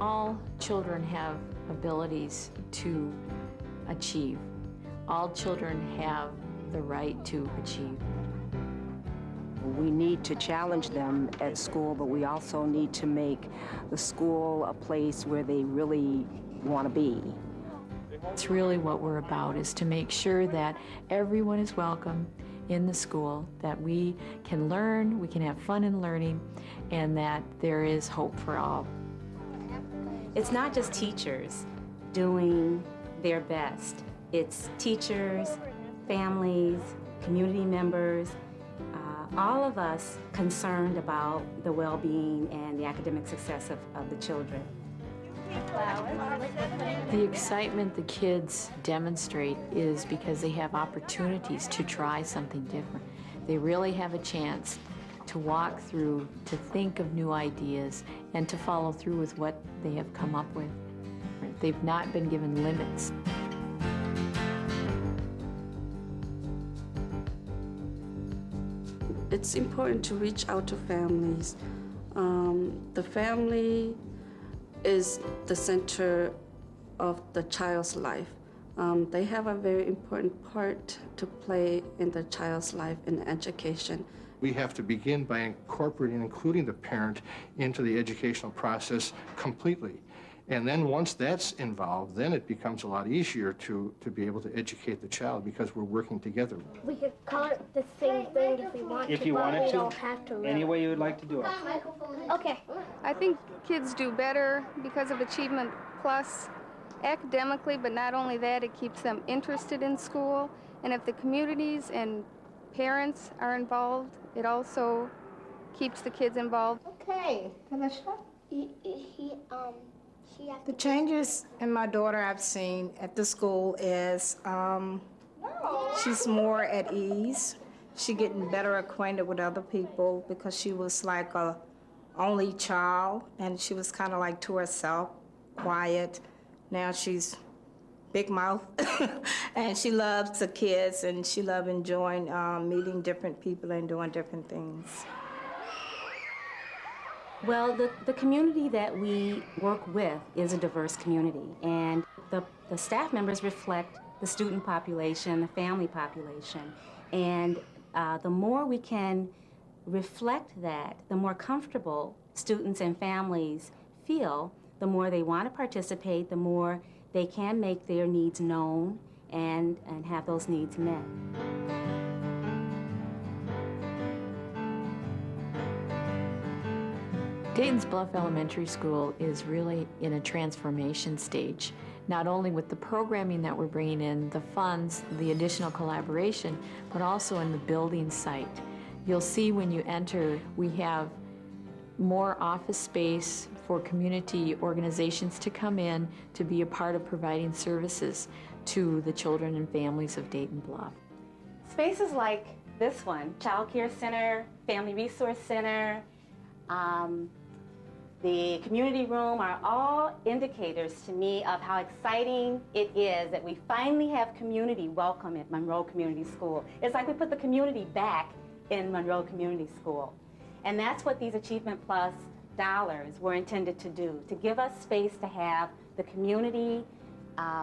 All children have abilities to achieve. All children have the right to achieve. We need to challenge them at school, but we also need to make the school a place where they really want to be. It's really what we're about, is to make sure that everyone is welcome in the school, that we can learn, we can have fun in learning, and that there is hope for all. It's not just teachers doing their best. It's teachers, families, community members, all of us concerned about the well-being and the academic success of the children. The excitement the kids demonstrate is because they have opportunities to try something different. They really have a chance to walk through, to think of new ideas, and to follow through with what they have come up with. They've not been given limits. It's important to reach out to families. The family is the center of the child's life. They have a very important part to play in the child's life in education. We have to begin by incorporating and including the parent into the educational process completely. And then once that's involved, then it becomes a lot easier to be able to educate the child because we're working together. We could call it the same thing if we want to. If you wanted we to, don't have to really. any way you would like to do it. Okay. I think kids do better because of Achievement Plus academically, but not only that, it keeps them interested in school. And if the communities and parents are involved, it also keeps the kids involved. Okay, Commissioner? The changes in my daughter I've seen at the school is she's more at ease. She's getting better acquainted with other people because she was like a only child and she was kind of like to herself, quiet. Now she's big mouth and she loves the kids and she loves enjoying meeting different people and doing different things. Well, the community that we work with is a diverse community, and the staff members reflect the student population, the family population, and the more we can reflect that, the more comfortable students and families feel, the more they want to participate, the more they can make their needs known and have those needs met. Dayton's Bluff Elementary School is really in a transformation stage, not only with the programming that we're bringing in, the funds, the additional collaboration, but also in the building site. You'll see when you enter, we have more office space for community organizations to come in to be a part of providing services to the children and families of Dayton Bluff. Spaces like this one, Child Care Center, Family Resource Center, the community room are all indicators to me of how exciting it is that we finally have community welcome at Monroe Community School. It's like we put the community back in Monroe Community School. And that's what these Achievement Plus dollars were intended to do, to give us space to have the community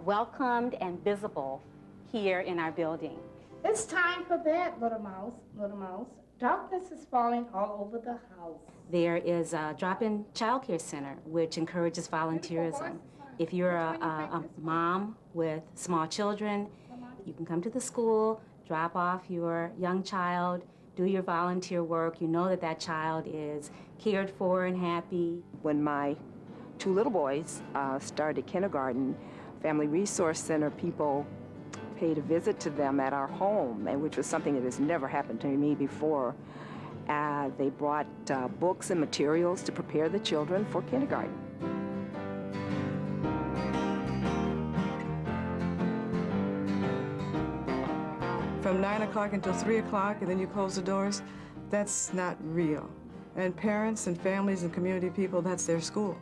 welcomed and visible here in our building. It's time for that, little mouse, little mouse. Darkness is falling all over the house. There is a drop-in child care center, which encourages volunteerism. If you're a mom with small children, you can come to the school, drop off your young child, do your volunteer work. You know that that child is cared for and happy. When my two little boys started kindergarten, Family Resource Center people paid a visit to them at our home, and which was something that has never happened to me before. They brought books and materials to prepare the children for kindergarten. From 9 o'clock until 3 o'clock, and then you close the doors, that's not real. And parents and families and community people, that's their school.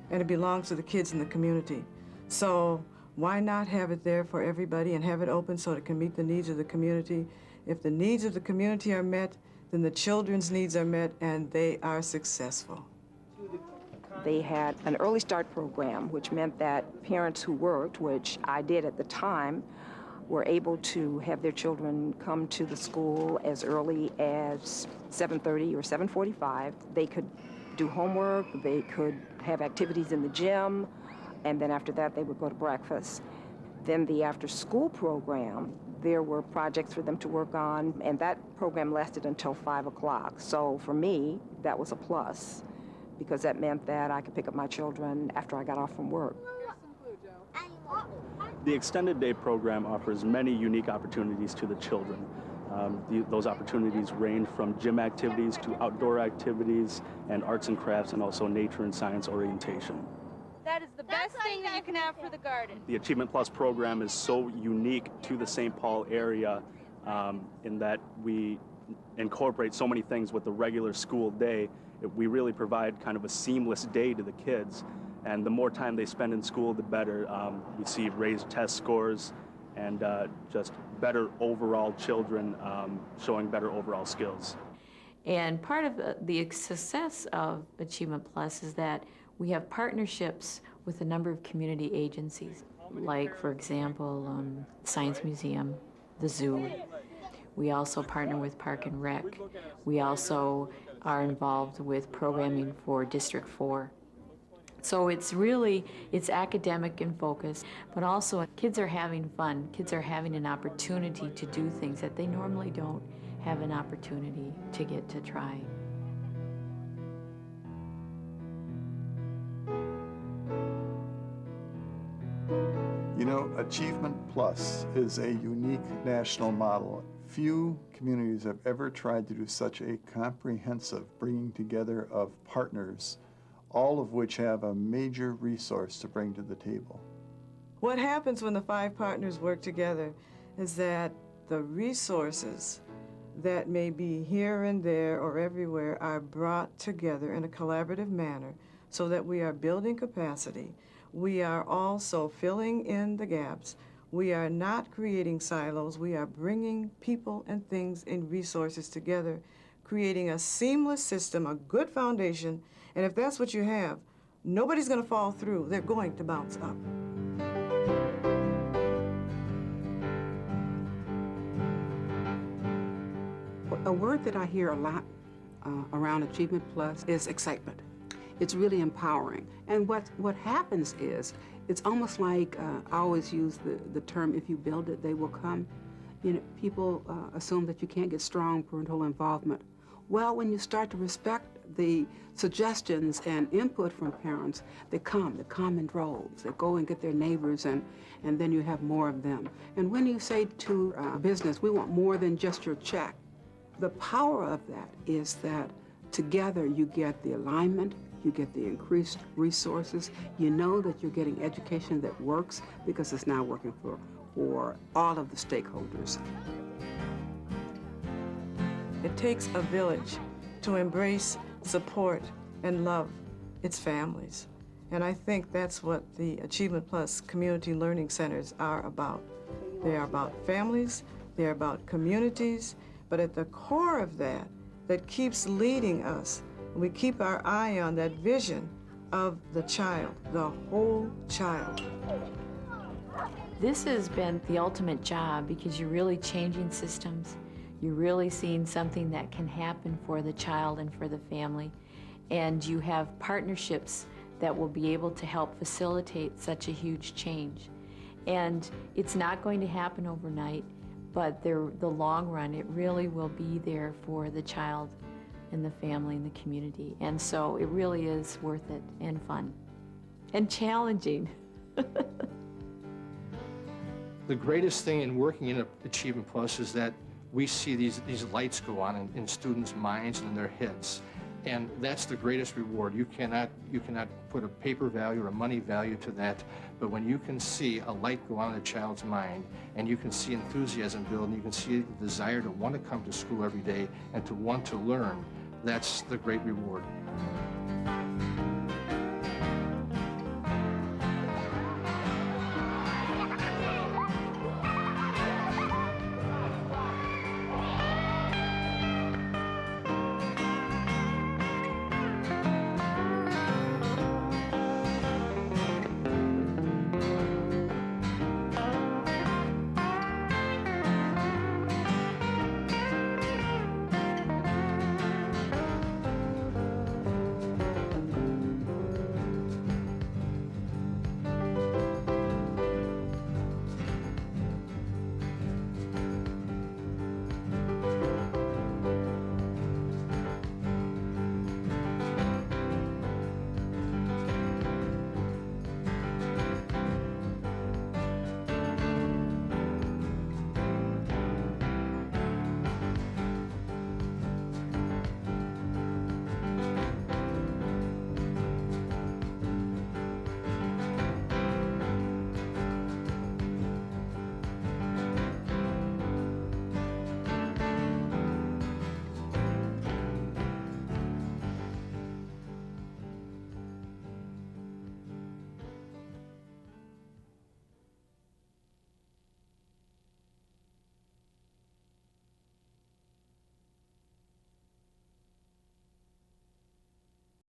And it belongs to the kids in the community. So why not have it there for everybody and have it open so it can meet the needs of the community? If the needs of the community are met, then the children's needs are met and they are successful. They had an early start program, which meant that parents who worked, which I did at the time, were able to have their children come to the school as early as 7:30 or 7:45. They could do homework, they could have activities in the gym, and then after that they would go to breakfast. Then the after-school program, there were projects for them to work on, and that program lasted until 5 o'clock. So for me, that was a plus, because that meant that I could pick up my children after I got off from work. The extended day program offers many unique opportunities to the children. Those opportunities range from gym activities to outdoor activities and arts and crafts, and also nature and science orientation. That is the best thing that you can have for the garden. The Achievement Plus program is so unique to the St. Paul area in that we incorporate so many things with the regular school day. We really provide kind of a seamless day to the kids. And the more time they spend in school, the better. We see raised test scores and just better overall children showing better overall skills. And part of the success of Achievement Plus is that we have partnerships with a number of community agencies, like, for example, Science Museum, the Zoo. We also partner with Park and Rec. We also are involved with programming for District 4. So it's academic in focus, but also kids are having fun. Kids are having an opportunity to do things that they normally don't have an opportunity to get to try. You know, Achievement Plus is a unique national model. Few communities have ever tried to do such a comprehensive bringing together of partners, all of which have a major resource to bring to the table. What happens when the 5 partners work together is that the resources that may be here and there or everywhere are brought together in a collaborative manner so that we are building capacity. We are also filling in the gaps. We are not creating silos. We are bringing people and things and resources together, creating a seamless system, a good foundation. And if that's what you have, nobody's going to fall through. They're going to bounce up. A word that I hear a lot around Achievement Plus is excitement. It's really empowering. And what happens is, it's almost like, I always use the term, if you build it, they will come. You know, people assume that you can't get strong parental involvement. Well, when you start to respect the suggestions and input from parents, they come in droves. They go and get their neighbors, and then you have more of them. And when you say to a business, we want more than just your check, the power of that is that together you get the alignment, you get the increased resources, you know that you're getting education that works because it's now working for all of the stakeholders. It takes a village to embrace, support, and love its families. And I think that's what the Achievement Plus Community Learning Centers are about. They are about families, they're about communities, but at the core of that keeps leading us, we keep our eye on that vision of the child, the whole child. This has been the ultimate job because you're really changing systems. You're really seeing something that can happen for the child and for the family. And you have partnerships that will be able to help facilitate such a huge change. And it's not going to happen overnight, but the long run, it really will be there for the child and the family and the community. And so it really is worth it and fun and challenging. The greatest thing in working in Achievement Plus is that we see these lights go on in students' minds and in their heads. And that's the greatest reward. You cannot put a paper value or a money value to that, but when you can see a light go on in a child's mind, and you can see enthusiasm build, and you can see the desire to want to come to school every day and to want to learn, that's the great reward.